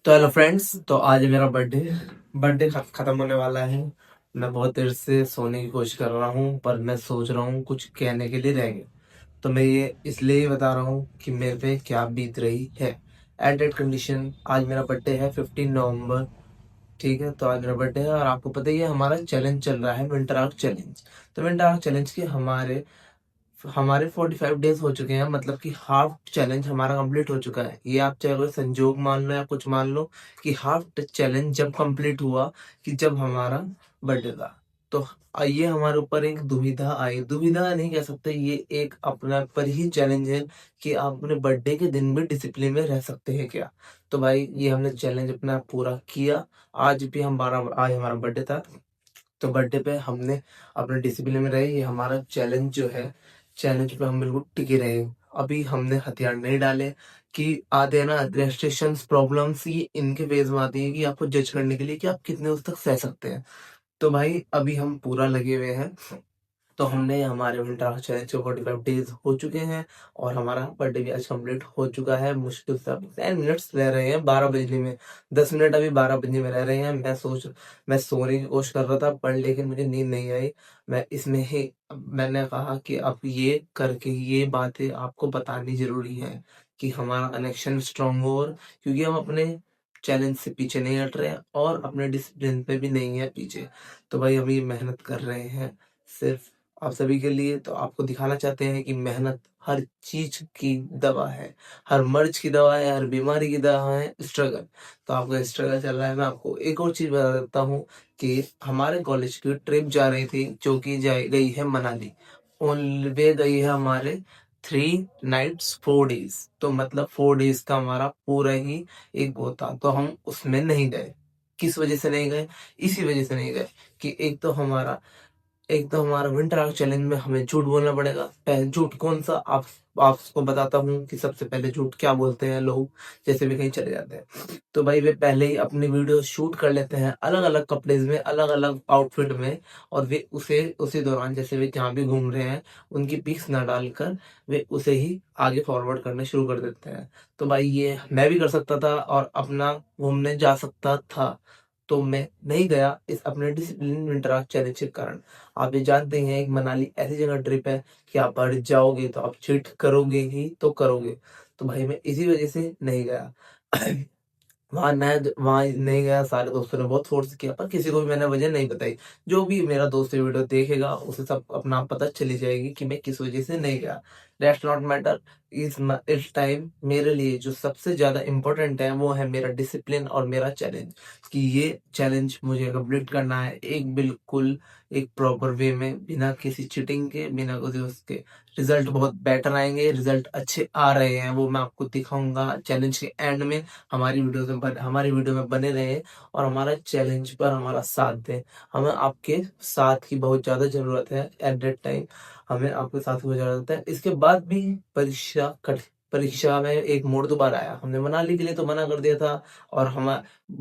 तो hello friends, तो आज मेरा बर्थडे खत्म होने वाला है। मैं बहुत देर से सोने की कोशिश कर रहा हूँ, पर मैं सोच रहा हूँ कुछ कहने के लिए रह गए। तो मैं ये इसलिए ही बता रहा हूँ कि मेरे पे क्या बीत रही है। एट दैट कंडीशन, आज मेरा बर्थडे है 15 नवंबर। ठीक है, तो आज मेरा बर्थडे है और आपको पता ही है हमारा चैलेंज चल रहा है, विंटर आर्क चैलेंज। तो विंटर आर्क चैलेंज के हमारे हमारे 45 डेज हो चुके हैं, मतलब कि हाफ चैलेंज हमारा कंप्लीट हो चुका है। ये आप चाहे कोई संजोग मान लो या कुछ मान लो कि हाफ चैलेंज जब कंप्लीट हुआ, कि जब हमारा बर्थडे था। तो ये हमारे ऊपर एक दुविधा आई, दुविधा नहीं कह सकते, ये एक अपना पर ही चैलेंज है कि आप अपने बर्थडे के दिन भी डिसिप्लिन में रह सकते हैं क्या। तो भाई ये हमने चैलेंज अपना पूरा किया। आज हमारा बर्थडे था। तो बर्थडे पे हमने अपने डिसिप्लिन में रहे, ये हमारा चैलेंज जो है, चैलेंज पे हम बिल्कुल टिके रहे। अभी हमने हथियार नहीं डाले कि आते हैं ना रेस्ट्रिक्शंस प्रॉब्लम्स, ये इनके फेज में आती है कि आपको जज करने के लिए कि आप कितने उस तक सह सकते हैं। तो भाई अभी हम पूरा लगे हुए हैं। तो हमने हमारे विंटर चैलेंज के 45 डेज हो चुके हैं और हमारा बर्थडे भी आज कंप्लीट हो चुका है। मुश्किल से अब 10 मिनट्स रह रहे हैं 12 बजने में। 10 मिनट अभी 12 बजने में रह रहे हैं। मैं सोने की कोशिश कर रहा था, पर लेकिन मुझे नींद नहीं आई। मैं इसमें ही मैंने कहा कि अब ये करके ये बातें आपको बतानी जरूरी है कि हमारा कनेक्शन स्ट्रांग हो, और क्योंकि हम अपने चैलेंज से पीछे नहीं हट रहे हैं और अपने डिसिप्लिन पे भी नहीं है पीछे। तो भाई हम ये मेहनत कर रहे हैं सिर्फ आप सभी के लिए। तो आपको दिखाना चाहते हैं कि मेहनत हर चीज की दवा है, हर मर्ज की दवा है, हर बीमारी की दवा है स्ट्रगल। तो आपका स्ट्रगल चल रहा है। मैं आपको एक और चीज बता देता हूँ कि हमारे कॉलेज की ट्रिप जा रही थी, जो कि जा गई है मनाली। वे गई है हमारे 3 नाइट्स 4 डेज, तो मतलब 4 डेज का हमारा पूरा ही एक वो था। तो हम उसमें नहीं गए। किस वजह से नहीं गए? इसी वजह से नहीं गए कि एक तो हमारा विंटर आर्क चैलेंज में हमें झूठ बोलना पड़ेगा। पहले झूठ कौन सा, आप आपको बताता हूँ कि सबसे पहले झूठ क्या बोलते हैं लोग जैसे भी कहीं चले जाते हैं। तो भाई वे पहले ही अपनी वीडियो शूट कर लेते हैं अलग अलग कपड़े में, अलग अलग आउटफिट में, और वे उसे उसी दौरान जैसे वे जहाँ भी घूम रहे हैं उनकी पिक्स ना डालकर वे उसे ही आगे फॉरवर्ड करने शुरू कर देते हैं। तो भाई ये मैं भी कर सकता था और अपना घूमने जा सकता था, तो मैं नहीं गया इस अपने डिसिप्लिन विंटर आर्क चैलेंज के कारण। आप ये जानते हैं एक मनाली ऐसी जगह ट्रिप है कि आप बढ़ जाओगे तो आप चीट करोगे ही तो करोगे। तो भाई मैं इसी वजह से नहीं गया। वहां नहीं गया। सारे दोस्तों ने बहुत फोर्स किया, पर किसी को भी मैंने वजह नहीं बताई। जो भी मेरा दोस्त ये वीडियो देखेगा उसे सब अपना पता चली जाएगी कि मैं किस वजह से नहीं गया। That's not matter. इस टाइम मेरे लिए जो सबसे ज्यादा इम्पोर्टेंट है वो है मेरा डिसिप्लिन और मेरा चैलेंज, कि ये चैलेंज मुझे कंप्लीट करना है एक बिल्कुल एक प्रॉपर वे में, बिना किसी चीटिंग के, बिना किसी उसके। रिजल्ट बहुत बेटर आएंगे, रिजल्ट अच्छे आ रहे हैं, वो मैं आपको दिखाऊंगा चैलेंज के एंड में। हमारी वीडियो में बने रहे और हमारा चैलेंज पर हमारा साथ दें। हमें आपके साथ की बहुत ज्यादा जरूरत है एट दैट टाइम। हमें आपके साथ की बहुत जरूरत है। इसके बाद भी परीक्षा में एक मोड़ दोबारा आया। हमने मनाली के लिए तो मना कर दिया था, और हम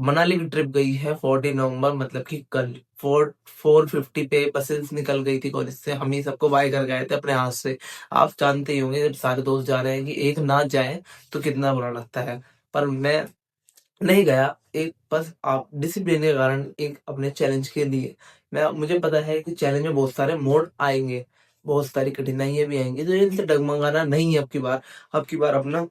मनाली की ट्रिप गई है 14 नवंबर, मतलब कि कल 450 पे बसेस निकल गई थी कॉलेज से। हम ही सबको बाय कर गए थे अपने हाथ से। आप जानते ही होंगे जब सारे दोस्त जा रहे हैं कि एक ना जाए तो कितना बुरा लगता है। पर मैं नहीं गया, एक बस आप डिसिप्लिन के कारण, एक अपने चैलेंज के लिए। मैं मुझे पता है कि चैलेंज में बहुत सारे मोड़ आएंगे, बहुत सारी कठिनाइयां भी आएंगी, तो इनसे डगमगाना नहीं है। अब की बार अपना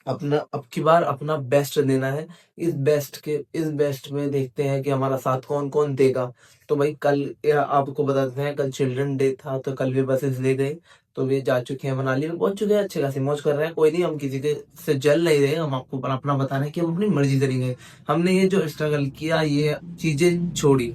अपना अब की बार अपना बेस्ट देना है। इस बेस्ट में देखते हैं कि हमारा साथ कौन कौन देगा। तो भाई कल आपको बता देते हैं, कल चिल्ड्रन डे था, तो कल भी बसेस ले गए। तो वे जा चुके हैं, मनाली में पहुंच चुके हैं, अच्छे खासी मौज कर रहे हैं। कोई नहीं, हम किसी के से जल नहीं रहे। हम आपको अपना बता रहे हैं कि हम अपनी मर्जी करेंगे। हमने ये जो स्ट्रगल किया, ये चीजें छोड़ी,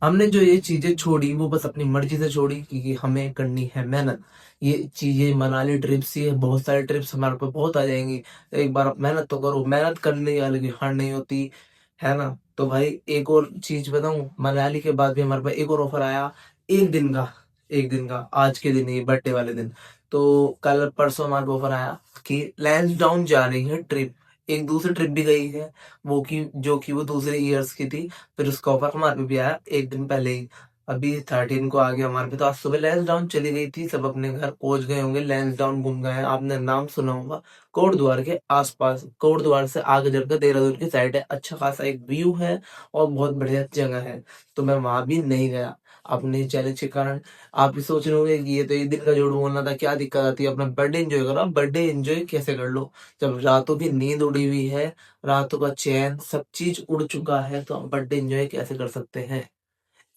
हमने जो ये चीजें छोड़ी वो बस अपनी मर्जी से छोड़ी, क्योंकि हमें करनी है मेहनत। ये चीजें मनाली ट्रिप्स, ये बहुत सारे ट्रिप्स हमारे पे बहुत आ जाएंगी। एक बार आप मेहनत तो करो, मेहनत करने वाले की हार नहीं होती, है ना। तो भाई एक और चीज बताऊं, मनाली के बाद भी हमारे पास एक और ऑफर आया। एक दिन का आज के दिन ही, बर्थडे वाले दिन। तो कल परसों हमारे को ऑफर आया कि लैंसडाउन जा रही है ट्रिप। एक दूसरी ट्रिप भी गई है, वो की जो कि वो दूसरे ईयर्स की थी। फिर उसका ऑफर हमारे पे भी आया एक दिन पहले ही। अभी 13 को आ गया हमारे पे, तो आज सुबह लैंसडाउन चली गई थी, सब अपने घर पहुंच गए होंगे, लैंसडाउन घूम गए हैं। आपने नाम सुना होगा, कोट द्वार के आसपास, कोट द्वार से आगे चलकर देहरादून की साइड है, अच्छा खासा एक व्यू है और बहुत बढ़िया जगह है। तो मैं वहां भी नहीं गया अपने चैलेंज के कारण। आप भी सोच रहे होंगे कि ये तो एक दिन का झूठ बोलना था, क्या दिक्कत आती है, अपना बर्थडे एंजॉय करो। बर्थडे एंजॉय कैसे कर लो जब रातों की नींद उड़ी हुई है, रातों का चैन सब चीज उड़ चुका है, तो हम बर्थडे एंजॉय कैसे कर सकते हैं।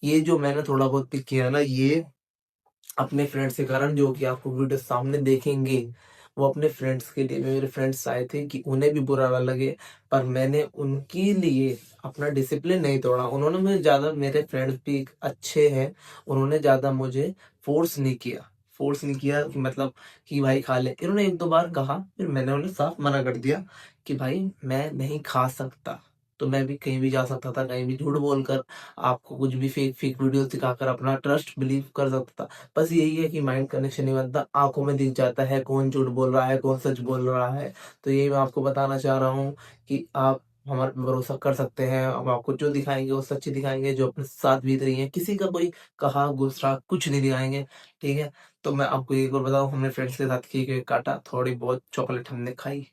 ये जो मैंने थोड़ा बहुत पिक किया ना, ये अपने फ्रेंड्स के कारण, जो कि आपको वीडियो सामने देखेंगे, वो अपने फ्रेंड्स के लिए, मेरे फ्रेंड्स आए थे कि उन्हें भी बुरा ना लगे, पर मैंने उनके लिए अपना डिसिप्लिन नहीं तोड़ा। उन्होंने मुझे ज्यादा, मेरे फ्रेंड्स भी अच्छे हैं, उन्होंने ज्यादा मुझे फोर्स नहीं किया कि मतलब कि भाई खा ले। इन्होंने एक दो बार कहा, फिर मैंने उन्हें साफ मना कर दिया कि भाई मैं नहीं खा सकता। तो मैं भी कहीं भी जा सकता था, कहीं भी झूठ बोलकर आपको कुछ भी फेक फेक वीडियो दिखाकर अपना ट्रस्ट बिलीव कर सकता था। बस यही है कि माइंड कनेक्शन नहीं बनता, आंखों में दिख जाता है कौन झूठ बोल रहा है, कौन सच बोल रहा है। तो यही मैं आपको बताना चाह रहा हूँ कि आप हमारे पे भरोसा कर सकते हैं, हम आपको जो दिखाएंगे वो सच्ची दिखाएंगे, जो अपने साथ बीत रही है, किसी का कोई कहा गुस्सा कुछ नहीं दिखाएंगे। ठीक है, तो मैं आपको एक और बताऊं, हमने फ्रेंड्स के साथ केक वेक काटा, थोड़ी बहुत चॉकलेट हमने खाई,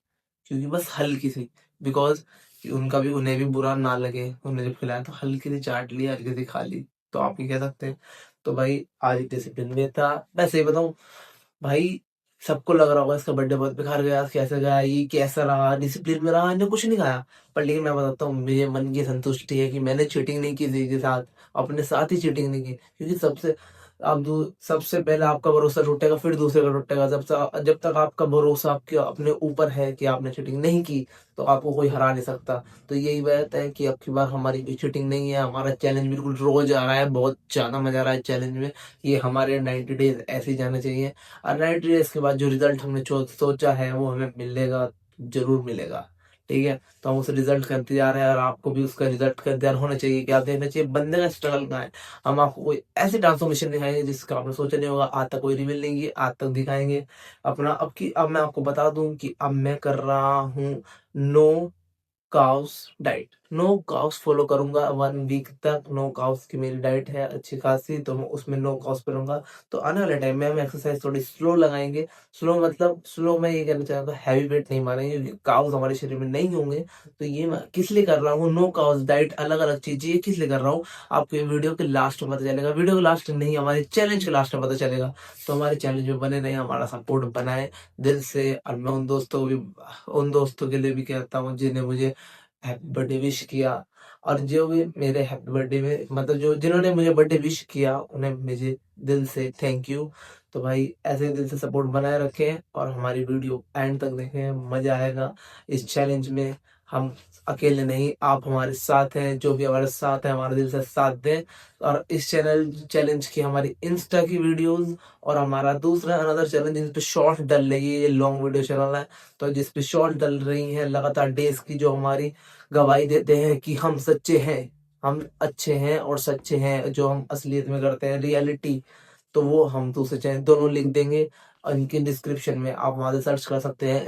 क्योंकि बस हल्की सी, बिकॉज उनका भी, उन्हें भी बुरा ना लगे, उन्हें जब खिलाया तो हल्की सी चाट ली, हल्की सी खा ली, तो आप ही कह सकते हैं। तो भाई आज डिसिप्लिन में था। वैसे ही बताऊं भाई, सबको लग रहा होगा इसका बर्थडे बहुत बेकार गया, कैसे गया, ये कैसा रहा, डिसिप्लिन में रहा, इन्हें कुछ नहीं खाया। पर लेकिन मैं बताता हूँ, मेरे मन की संतुष्टि है कि मैंने चीटिंग नहीं की किसी के साथ, अपने साथ ही चीटिंग नहीं की, क्योंकि सबसे पहले आपका भरोसा टूटेगा, फिर दूसरे का टूटेगा। जब तक आपका भरोसा आपके अपने ऊपर है कि आपने चीटिंग नहीं की, तो आपको कोई हरा नहीं सकता। तो यही बात है कि अब की बार हमारी भी चीटिंग नहीं है, हमारा चैलेंज बिल्कुल रोज आ रहा है, बहुत ज्यादा मजा आ रहा है चैलेंज में। ये हमारे 90 डेज ऐसे ही जाने चाहिए, और 90 डेज के बाद जो रिजल्ट हमने सोचा है वो हमें मिलेगा, जरूर मिलेगा। ठीक है, तो हम उसे रिजल्ट करते जा रहे हैं, और आपको भी उसका रिजल्ट का ध्यान होना चाहिए, क्या देखना चाहिए बंदे का स्ट्रगल कहाँ है। हम आपको कोई ऐसी ट्रांसफॉर्मेशन दिखाएंगे जिसका आपने सोचा नहीं होगा, आज तक कोई रिवील नहीं की, आज तक दिखाएंगे अपना। अब मैं आपको बता दूं कि अब मैं कर रहा हूँ no cows diet, no cows follow करूंगा 1 वीक तक। नो काउस की मेरी डाइट है अच्छी खासी, तो मैं उसमें नो काउस करूंगा। तो आने वाले टाइम में हम एक्सरसाइज थोड़ी स्लो लगाएंगे। स्लो मतलब स्लो, मैं ये कहना चाहूंगा हैवी वेट नहीं मारेंगे, क्योंकि काउस हमारे शरीर में नहीं होंगे। तो ये मैं किस लिए कर रहा हूँ, नो काउस डाइट, अलग अलग चीजें, ये किस लिए कर रहा हूँ, आपको ये वीडियो के लास्ट में पता चलेगा। वीडियो के लास्ट नहीं, हमारे चैलेंज के लास्ट में पता चलेगा। तो हमारे चैलेंज में बने नहीं, हमारा सपोर्ट बनाए दिल से। और मैं उन दोस्तों के लिए भी कहता हूँ जिन्हें मुझे हैप्पी बर्थडे विश किया, और जो भी मेरे हैप्पी बर्थडे में, मतलब जो जिन्होंने मुझे बर्थडे विश किया, उन्हें मुझे दिल से थैंक यू। तो भाई ऐसे ही दिल से सपोर्ट बनाए रखें, और हमारी वीडियो एंड तक देखें, मजा आएगा इस चैलेंज में। हम अकेले नहीं, आप हमारे साथ हैं, जो भी हमारे साथ है हमारे दिल से साथ दें। और इस चैलेंज की, हमारी इंस्टा की वीडियोस, और हमारा दूसरा अनदर चैलेंज जिस पे शॉर्ट डल रही है, ये लॉन्ग वीडियो चैनल है, तो जिस पे शॉर्ट डल रही है लगातार डेज की, जो हमारी गवाही देते हैं कि हम सच्चे हैं, हम अच्छे हैं और सच्चे हैं, जो हम असलियत में करते हैं, रियलिटी। तो वो हम दूसरे चैनल दोनों लिंक देंगे, और इनके डिस्क्रिप्शन में आप वहां से सर्च कर सकते हैं।